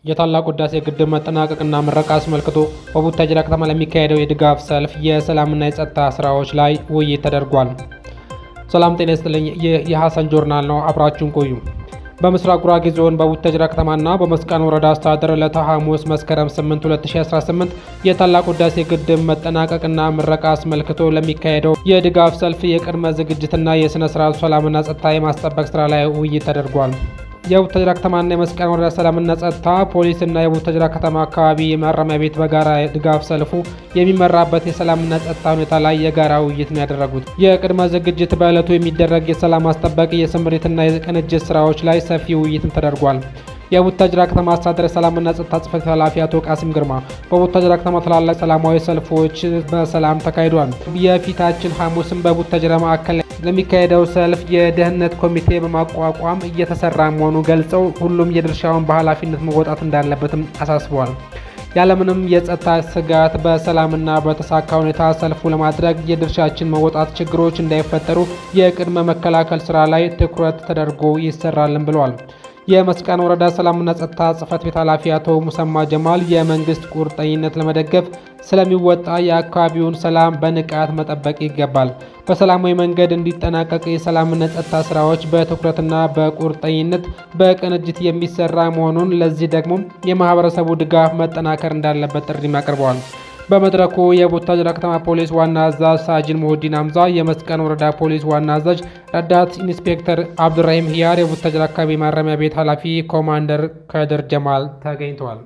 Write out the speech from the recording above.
የታላቁ ህዳሴ ግድብ መጠናቀቅና ምረቃ አስመልክቶ በቡታጅራ ከተማ ለሚካሄደው የድጋፍ ሰልፍ የሰላምና የጸጥታ ስራዎች ላይ ውይይት ተደርጓል። ሰላም ጤና ይስጥልኝ። ይህ የሐሰን ጆርናል ነው። አብራችሁን ቆዩ። በምስራቅ ጉራጌ ዞን በቡታጅራ ከተማና በመስቃን ወረዳ አስተዳደር ዕለተ ሐሙስ መስከረም 8 2018 የታላቁ ህዳሴ ግድብ መጠናቀቅና ምረቃ አስመልክቶ ለሚካሄደው የድጋፍ ሰልፍ የቅድመ ዝግጅትና የሥነ ሥርዓቱ ሰላምና ጸጥታ የማስጠበቅ ስራ ላይ ውይይት ተደርጓል። የቡታጅራ ከተማና የመስቃን ወረዳ ሰላምና ጸጥታ ፖሊስና የቡታጅራ ከተማ አካባቢ የማረሚያ ቤት በጋራ ድጋፍ ሰልፉ የሚመራበት የሰላምና ጸጥታ ሁኔታ ላይ የጋራ ውይይት ነው ያደረጉት። የቅድመ ዝግጅት በዕለቱ የሚደረግ የሰላም ማስጠበቅ የስምሪትና የቅንጅት ስራዎች ላይ ሰፊ ውይይትም ተደርጓል። የቡታጅራ ከተማ አስተዳደር ሰላምና ጸጥታ ጽሕፈት ቤት ኃላፊ አቶ ቃሲም ግርማ በቡታጅራ ከተማ ታላላቅ ሰላማዊ ሰልፎች በሰላም ተካሂዷል። የፊታችን ሐሙስም በቡታጅራ ማዕከል ለሚካሄደው ሰልፍ የደህንነት ኮሚቴ በማቋቋም እየተሰራ መሆኑ ገልጸው ሁሉም የድርሻውን በኃላፊነት መወጣት እንዳለበትም አሳስበዋል። ያለምንም የጸጥታ ስጋት በሰላምና በተሳካ ሁኔታ ሰልፉ ለማድረግ የድርሻችን መወጣት ችግሮች እንዳይፈጠሩ የቅድመ መከላከል ስራ ላይ ትኩረት ተደርጎ ይሰራልን ብለዋል። የመስቃን ወረዳ ሰላምና ጸጥታ ጽሕፈት ቤት ኃላፊ አቶ ሙሰማ ጀማል የመንግስት ቁርጠኝነት ለመደገፍ ስለሚወጣ የአካባቢውን ሰላም በንቃት መጠበቅ ይገባል። በሰላማዊ መንገድ እንዲጠናቀቅ የሰላምና ጸጥታ ስራዎች በትኩረትና በቁርጠኝነት በቅንጅት የሚሰራ መሆኑን፣ ለዚህ ደግሞ የማህበረሰቡ ድጋፍ መጠናከር እንዳለበት ጥሪም አቅርበዋል። በመድረኩ የቡታጅራ ከተማ ፖሊስ ዋና አዛዥ ሳጅን ሙሁዲን አምዛ፣ የመስቃን ወረዳ ፖሊስ ዋና አዛዥ ረዳት ኢንስፔክተር አብዱራሂም ሂያር፣ የቡታጅራ አካባቢ ማረሚያ ቤት ኃላፊ ኮማንደር ከድር ጀማል ተገኝተዋል።